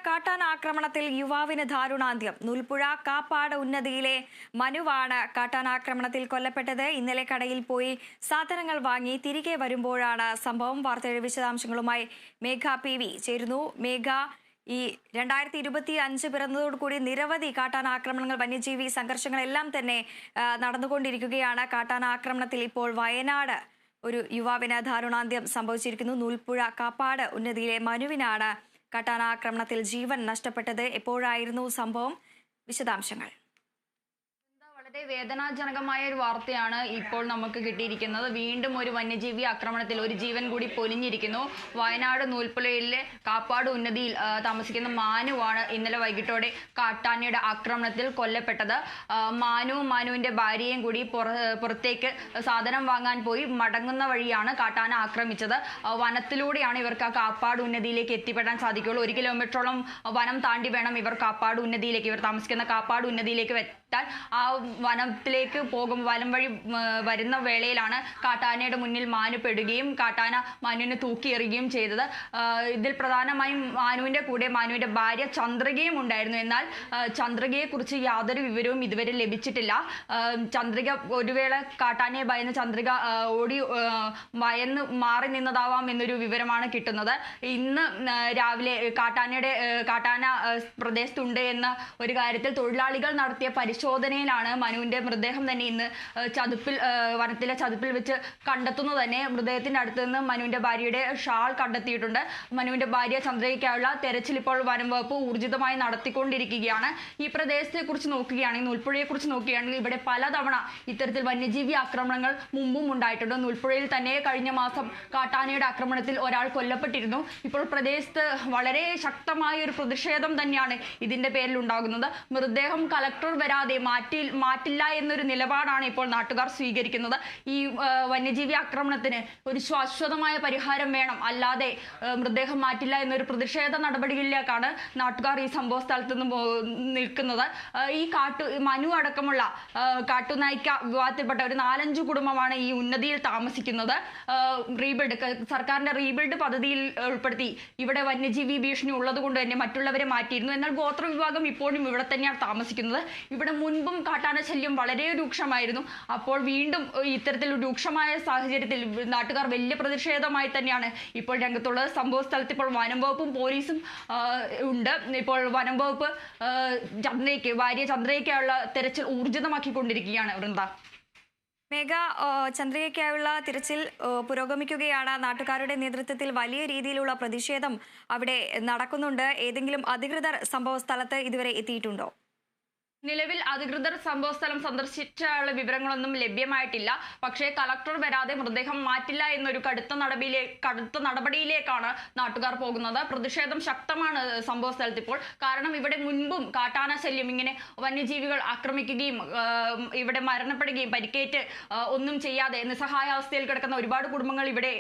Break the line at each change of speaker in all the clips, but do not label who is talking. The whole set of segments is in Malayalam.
കാട്ടാന ആക്രമണത്തിൽ യുവാവിന് ദാരുണാന്ത്യം. നൂൽപ്പുഴ കാപ്പാട് ഉന്നതിയിലെ മനുവാണ് കാട്ടാനാക്രമണത്തിൽ കൊല്ലപ്പെട്ടത്. ഇന്നലെ കടയിൽ പോയി സാധനങ്ങൾ വാങ്ങി തിരികെ വരുമ്പോഴാണ് സംഭവം. വാർത്തയുടെ വിശദാംശങ്ങളുമായി മേഘ PV ചേരുന്നു. മേഘ, ഈ 2025 പിറന്നതോടുകൂടി നിരവധി കാട്ടാനാക്രമണങ്ങൾ, വന്യജീവി സംഘർഷങ്ങളെല്ലാം തന്നെ നടന്നുകൊണ്ടിരിക്കുകയാണ്. കാട്ടാനാക്രമണത്തിൽ ഇപ്പോൾ വയനാട് ഒരു യുവാവിന് ദാരുണാന്ത്യം സംഭവിച്ചിരിക്കുന്നു. നൂൽപ്പുഴ കാപ്പാട് ഉന്നതിയിലെ മനുവിനാണ് കാട്ടാനാക്രമണത്തിൽ ജീവൻ നഷ്ടപ്പെട്ടത്. എപ്പോഴായിരുന്നു സംഭവം? വിശദാംശങ്ങൾ.
വളരെ വേദനാജനകമായ ഒരു വാർത്തയാണ് ഇപ്പോൾ നമുക്ക് കിട്ടിയിരിക്കുന്നത്. വീണ്ടും ഒരു വന്യജീവി ആക്രമണത്തിൽ ഒരു ജീവൻ കൂടി പൊലിഞ്ഞിരിക്കുന്നു. വയനാട് നൂൽപ്പുഴയിലെ കാപ്പാട് ഉന്നതിയിൽ താമസിക്കുന്ന മാനുവാണ് ഇന്നലെ വൈകിട്ടോടെ കാട്ടാനയുടെ ആക്രമണത്തിൽ കൊല്ലപ്പെട്ടത്. മാനുവിന്റെ ഭാര്യയും കൂടി പുറത്തേക്ക് സാധനം വാങ്ങാൻ പോയി മടങ്ങുന്ന വഴിയാണ് കാട്ടാന ആക്രമിച്ചത്. വനത്തിലൂടെയാണ് ഇവർക്ക് ആ കാപ്പാട് ഉന്നതിയിലേക്ക് എത്തിപ്പെടാൻ സാധിക്കുകയുള്ളൂ. 1 കിലോമീറ്ററോളം വനം താണ്ടി വേണം ഇവർ കാപ്പാട് ഉന്നതിയിലേക്ക്, ഇവർ താമസിക്കുന്ന കാപ്പാട് ഉന്നതിയിലേക്ക് എത്താൻ. ആ വനത്തിലേക്ക് പോകും വനം വഴി വരുന്ന വേളയിലാണ് കാട്ടാനയുടെ മുന്നിൽ മാനു പെടുകയും കാട്ടാന മാനുവിനെ തൂക്കിയെറിയുകയും ചെയ്തത്. ഇതിൽ പ്രധാനമായും മാനുവിന്റെ കൂടെ മാനുവിന്റെ ഭാര്യ ചന്ദ്രികയും ഉണ്ടായിരുന്നു. എന്നാൽ ചന്ദ്രികയെ കുറിച്ച് യാതൊരു വിവരവും ഇതുവരെ ലഭിച്ചിട്ടില്ല. ചന്ദ്രിക ഒരു വേള കാട്ടാനയെ ഭയന്ന് ചന്ദ്രിക ഓടി ഭയന്ന് മാറി നിന്നതാവാം എന്നൊരു വിവരമാണ് കിട്ടുന്നത്. ഇന്ന് രാവിലെ കാട്ടാന പ്രദേശത്തുണ്ട് എന്ന ഒരു കാര്യത്തിൽ തൊഴിലാളികൾ നടത്തിയ പരിശോധനയിലാണ് മനുവിന്റെ മൃതദേഹം തന്നെ ഇന്ന് വനത്തിലെ ചതുപ്പിൽ വെച്ച് കണ്ടെത്തുന്നത്. തന്നെ മൃതദേഹത്തിന്റെ അടുത്ത് നിന്ന് മനുവിന്റെ ഭാര്യയുടെ ഷാൾ കണ്ടെത്തിയിട്ടുണ്ട്. മനുവിന്റെ ഭാര്യ ചന്ദ്രയ്ക്കായുള്ള തെരച്ചിൽ ഇപ്പോൾ വനം വകുപ്പ് ഊർജിതമായി നടത്തിക്കൊണ്ടിരിക്കുകയാണ്. ഈ പ്രദേശത്തെ കുറിച്ച് നോക്കുകയാണെങ്കിൽ, നൂൽപ്പുഴയെ കുറിച്ച് നോക്കുകയാണെങ്കിൽ, ഇവിടെ പലതവണ ഇത്തരത്തിൽ വന്യജീവി ആക്രമണങ്ങൾ മുമ്പും ഉണ്ടായിട്ടുണ്ട്. നൂൽപ്പുഴയിൽ തന്നെ കഴിഞ്ഞ മാസം കാട്ടാനയുടെ ആക്രമണത്തിൽ ഒരാൾ കൊല്ലപ്പെട്ടിരുന്നു. ഇപ്പോൾ പ്രദേശത്ത് വളരെ ശക്തമായ ഒരു പ്രതിഷേധം തന്നെയാണ് ഇതിന്റെ പേരിൽ ഉണ്ടാകുന്നത്. മൃതദേഹം കളക്ടർ വരാതെ മാറ്റില്ല എന്നൊരു നിലപാടാണ് ഇപ്പോൾ നാട്ടുകാർ സ്വീകരിക്കുന്നത്. ഈ വന്യജീവി ആക്രമണത്തിന് ഒരു ശാശ്വതമായ പരിഹാരം വേണം, അല്ലാതെ മൃതദേഹം മാറ്റില്ല എന്നൊരു പ്രതിഷേധ നടപടികളിലേക്കാണ് നാട്ടുകാർ ഈ സംഭവ സ്ഥലത്ത് നിന്ന് നിൽക്കുന്നത്. ഈ മനു അടക്കമുള്ള കാട്ടുനായ്ക്ക വിഭാഗത്തിൽപ്പെട്ട ഒരു 4-5 കുടുംബമാണ് ഈ ഉന്നതിയിൽ താമസിക്കുന്നത്. സർക്കാരിന്റെ റീബിൽഡ് പദ്ധതിയിൽ ഉൾപ്പെടുത്തി ഇവിടെ വന്യജീവി ഭീഷണി ഉള്ളത് കൊണ്ട് തന്നെ മറ്റുള്ളവരെ മാറ്റിയിരുന്നു. എന്നാൽ ഗോത്ര വിഭാഗം ഇപ്പോഴും ഇവിടെ തന്നെയാണ് താമസിക്കുന്നത്. ഇവിടെ മുൻപും കാട്ടാന ശല്യം വളരെ രൂക്ഷമായിരുന്നു. അപ്പോൾ വീണ്ടും ഇത്തരത്തിൽ രൂക്ഷമായ സാഹചര്യത്തിൽ നാട്ടുകാർ വലിയ പ്രതിഷേധമായി തന്നെയാണ് ഇപ്പോൾ രംഗത്തുള്ളത്. സംഭവ സ്ഥലത്ത് ഇപ്പോൾ വനം വകുപ്പും പോലീസും ഉണ്ട്. ഇപ്പോൾ വനം വകുപ്പ് ഭാര്യ ചന്ദ്രയ്ക്കായുള്ള തെരച്ചിൽ ഊർജിതമാക്കിക്കൊണ്ടിരിക്കുകയാണ്. വൃന്ദ.
മേഘ, ചന്ദ്രികയ്ക്കായുള്ള തിരച്ചിൽ പുരോഗമിക്കുകയാണ്. നാട്ടുകാരുടെ നേതൃത്വത്തിൽ വലിയ രീതിയിലുള്ള പ്രതിഷേധം അവിടെ നടക്കുന്നുണ്ട്. ഏതെങ്കിലും അധികൃതർ സംഭവ സ്ഥലത്ത് ഇതുവരെ എത്തിയിട്ടുണ്ടോ?
നിലവിൽ അധികൃതർ സംഭവസ്ഥലം സന്ദർശിച്ചുള്ള വിവരങ്ങളൊന്നും ലഭ്യമായിട്ടില്ല. പക്ഷേ കളക്ടർ വരാതെ മൃതദേഹം മാറ്റില്ല എന്നൊരു കടുത്ത നടപടിയിലേക്കാണ് നാട്ടുകാർ പോകുന്നത്. പ്രതിഷേധം ശക്തമാണ് സംഭവ സ്ഥലത്ത് ഇപ്പോൾ. കാരണം ഇവിടെ മുൻപും കാട്ടാന ശല്യം, ഇങ്ങനെ വന്യജീവികൾ ആക്രമിക്കുകയും ഇവിടെ മരണപ്പെടുകയും പരിക്കേറ്റ് ഒന്നും ചെയ്യാതെ നിസ്സഹായാവസ്ഥയിൽ കിടക്കുന്ന ഒരുപാട് കുടുംബങ്ങൾ ഇവിടെ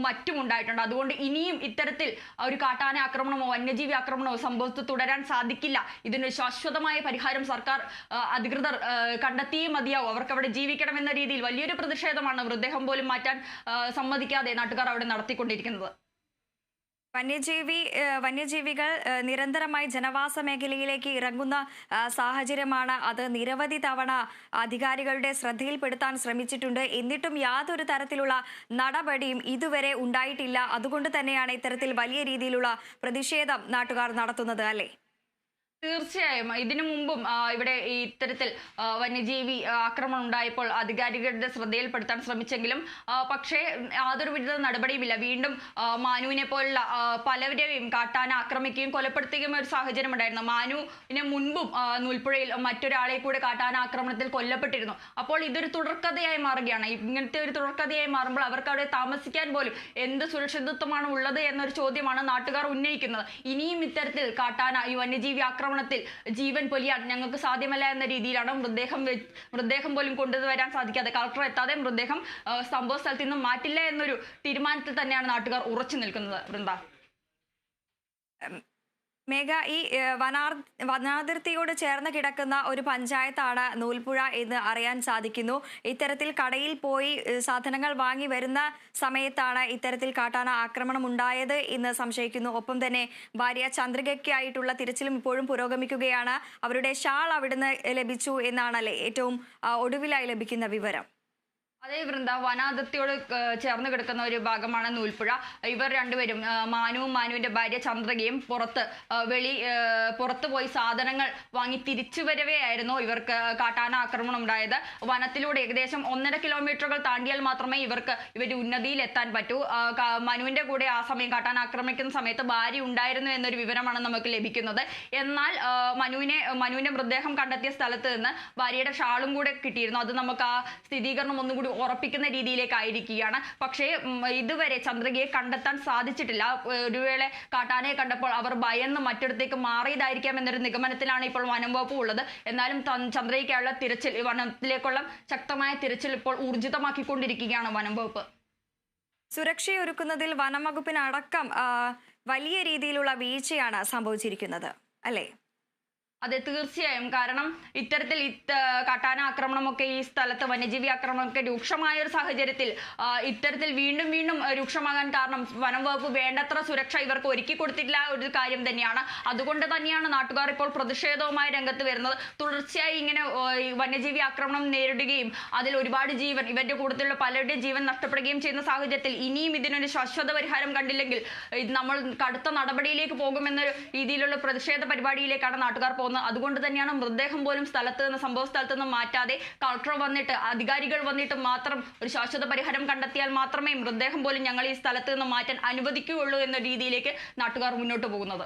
മറ്റും ഉണ്ടായിട്ടുണ്ട്. അതുകൊണ്ട് ഇനിയും ഇത്തരത്തിൽ ഒരു കാട്ടാന ആക്രമണമോ വന്യജീവി ആക്രമണമോ സംഭവത്ത് തുടരാൻ സാധിക്കില്ല. ഇതിന് ശാശ്വതമായ പരിഹാരം സർക്കാർ അധികൃതർ കണ്ടെത്തിയേ മതിയാവും. അവർക്ക് അവിടെ ജീവിക്കണമെന്ന രീതിയിൽ വലിയൊരു പ്രതിഷേധമാണ് മൃതദേഹം പോലും മാറ്റാൻ സമ്മതിക്കാതെ നാട്ടുകാർ അവിടെ നടത്തിക്കൊണ്ടിരിക്കുന്നത്.
വന്യജീവികൾ നിരന്തരമായി ജനവാസ മേഖലയിലേക്ക് ഇറങ്ങുന്ന സാഹചര്യമാണ്. അത് നിരവധി തവണ അധികാരികളുടെ ശ്രദ്ധയിൽപ്പെടുത്താൻ ശ്രമിച്ചിട്ടുണ്ട്. എന്നിട്ടും യാതൊരു തരത്തിലുള്ള നടപടിയും ഇതുവരെ ഉണ്ടായിട്ടില്ല. അതുകൊണ്ട് തന്നെയാണ് ഇത്തരത്തിൽ വലിയ രീതിയിലുള്ള പ്രതിഷേധം നാട്ടുകാർ നടത്തുന്നത്, അല്ലേ?
തീർച്ചയായും ഇതിനു മുമ്പും ഇവിടെ ഇത്തരത്തിൽ വന്യജീവി ആക്രമണം ഉണ്ടായപ്പോൾ അധികാരികളുടെ ശ്രദ്ധയിൽപ്പെടുത്താൻ ശ്രമിച്ചെങ്കിലും പക്ഷേ യാതൊരു വിധ നടപടിയുമില്ല. വീണ്ടും മാനുവിനെ പോലുള്ള പലവരെയും കാട്ടാന ആക്രമിക്കുകയും കൊലപ്പെടുത്തുകയും ഒരു സാഹചര്യം ഉണ്ടായിരുന്നു. മാനുവിനെ മുൻപും നൂൽപ്പുഴയിൽ മറ്റൊരാളെ കൂടെ കാട്ടാന ആക്രമണത്തിൽ കൊല്ലപ്പെട്ടിരുന്നു. അപ്പോൾ ഇതൊരു തുടർക്കഥയായി മാറുകയാണ്. ഇങ്ങനത്തെ ഒരു തുടർക്കഥയായി മാറുമ്പോൾ അവർക്ക് അവിടെ താമസിക്കാൻ പോലും എന്ത് സുരക്ഷിതത്വമാണ് ഉള്ളത് എന്നൊരു ചോദ്യമാണ് നാട്ടുകാർ ഉന്നയിക്കുന്നത്. ഇനിയും ഇത്തരത്തിൽ കാട്ടാന ഈ വന്യജീവി ആക്രമണത്തിൽ ജീവൻ പൊലിയാൻ ഞങ്ങൾക്ക് സാധ്യമല്ല എന്ന രീതിയിലാണ് മൃതദേഹം പോലും കൊണ്ടുവരാൻ സാധിക്കാതെ, കളക്ടർ എത്താതെ മൃതദേഹം സംഭവ സ്ഥലത്ത് നിന്നും മാറ്റില്ല എന്നൊരു തീരുമാനത്തിൽ തന്നെയാണ് നാട്ടുകാർ ഉറച്ചു നിൽക്കുന്നത്. വൃന്ദ.
മേഘ, ഈ വനാതിർത്തിയോട് ചേർന്ന് കിടക്കുന്ന ഒരു പഞ്ചായത്താണ് നൂൽപ്പുഴ എന്ന് അറിയാൻ സാധിക്കുന്നു. ഇത്തരത്തിൽ കടയിൽ പോയി സാധനങ്ങൾ വാങ്ങി വരുന്ന സമയത്താണ് ഇത്തരത്തിൽ കാട്ടാന ആക്രമണം ഉണ്ടായത് എന്ന് സംശയിക്കുന്നു. ഒപ്പം തന്നെ ഭാര്യ ചന്ദ്രികയ്ക്കായിട്ടുള്ള തിരച്ചിലും ഇപ്പോഴും പുരോഗമിക്കുകയാണ്. അവരുടെ ഷാൾ അവിടുന്ന് ലഭിച്ചു എന്നാണല്ലേ ഏറ്റവും ഒടുവിലായി ലഭിക്കുന്ന വിവരം?
അതേ വൃന്ദ, വനാതിർത്തിയോട് ചേർന്ന് കിടക്കുന്ന ഒരു ഭാഗമാണ് നൂൽപ്പുഴ. ഇവർ രണ്ടുപേരും, മാനുവും മാനുവിന്റെ ഭാര്യ ചന്ദ്രികയും പുറത്ത് പോയി സാധനങ്ങൾ വാങ്ങി തിരിച്ചു വരവേ ആയിരുന്നു ഇവർക്ക് കാട്ടാന ആക്രമണം ഉണ്ടായത്. വനത്തിലൂടെ ഏകദേശം 1.5 കിലോമീറ്ററുകൾ താണ്ടിയാൽ മാത്രമേ ഇവർ ഉന്നതിയിൽ എത്താൻ പറ്റൂ. മനുവിന്റെ കൂടെ ആ സമയം കാട്ടാന ആക്രമിക്കുന്ന സമയത്ത് ഭാര്യ ഉണ്ടായിരുന്നു എന്നൊരു വിവരമാണ് നമുക്ക് ലഭിക്കുന്നത്. എന്നാൽ മനുവിന്റെ മൃതദേഹം കണ്ടെത്തിയ സ്ഥലത്ത് നിന്ന് ഭാര്യയുടെ ഷാളും കൂടെ കിട്ടിയിരുന്നു. അത് നമുക്ക് ആ സ്ഥിരീകരണം ഒന്നുകൂടി ഉറപ്പിക്കുന്ന രീതിയിലേക്കായിരിക്കുകയാണ്. പക്ഷേ ഇതുവരെ ചന്ദ്രികയെ കണ്ടെത്താൻ സാധിച്ചിട്ടില്ല. ഒരു വേള കാട്ടാനയെ കണ്ടപ്പോൾ അവർ ഭയന്ന് മറ്റിടത്തേക്ക് മാറിയതായിരിക്കാം എന്നൊരു നിഗമനത്തിലാണ് ഇപ്പോൾ വനം വകുപ്പ് ഉള്ളത്. എന്നാലും ചന്ദ്രികയ്ക്കുള്ള തിരച്ചിൽ, വനത്തിലേക്കുള്ള ശക്തമായ തിരച്ചിൽ ഇപ്പോൾ ഊർജിതമാക്കിക്കൊണ്ടിരിക്കുകയാണ് വനം വകുപ്പ്.
സുരക്ഷയൊരുക്കുന്നതിൽ വനം വകുപ്പിനടക്കം വലിയ രീതിയിലുള്ള വീഴ്ചയാണ് സംഭവിച്ചിരിക്കുന്നത് അല്ലേ?
അതെ, തീർച്ചയായും. കാരണം ഇത്തരത്തിൽ കാട്ടാന ആക്രമണമൊക്കെ ഈ സ്ഥലത്ത് വന്യജീവി ആക്രമണമൊക്കെ രൂക്ഷമായ ഒരു സാഹചര്യത്തിൽ ഇത്തരത്തിൽ വീണ്ടും വീണ്ടും രൂക്ഷമാകാൻ കാരണം വനം വകുപ്പ് വേണ്ടത്ര സുരക്ഷ ഇവർക്ക് ഒരുക്കി കൊടുത്തിട്ടില്ല ഒരു കാര്യം തന്നെയാണ്. അതുകൊണ്ട് തന്നെയാണ് നാട്ടുകാർ ഇപ്പോൾ പ്രതിഷേധവുമായി രംഗത്ത് വരുന്നത്. തുടർച്ചയായി ഇങ്ങനെ വന്യജീവി ആക്രമണം നേരിടുകയും അതിൽ ഒരുപാട് ജീവൻ, ഇവരുടെ കൂട്ടത്തിലുള്ള പലരുടെയും ജീവൻ നഷ്ടപ്പെടുകയും ചെയ്യുന്ന സാഹചര്യത്തിൽ ഇനിയും ഇതിനൊരു ശാശ്വത പരിഹാരം കണ്ടില്ലെങ്കിൽ നമ്മൾ കടുത്ത നടപടിയിലേക്ക് പോകുമെന്ന രീതിയിലുള്ള പ്രതിഷേധ പരിപാടിയിലേക്കാണ് നാട്ടുകാർ പോകുന്നത്. അതുകൊണ്ട് തന്നെയാണ് മൃതദേഹം പോലും സംഭവ സ്ഥലത്ത് നിന്ന് മാറ്റാതെ കളക്ടർ വന്നിട്ട്, അധികാരികൾ വന്നിട്ട് മാത്രം ഒരു ശാശ്വത പരിഹാരം കണ്ടെത്തിയാൽ മാത്രമേ മൃതദേഹം പോലും ഞങ്ങൾ ഈ സ്ഥലത്ത് നിന്ന് മാറ്റാൻ അനുവദിക്കുകയുള്ളൂ എന്ന രീതിയിലേക്ക് നാട്ടുകാർ മുന്നോട്ട് പോകുന്നത്.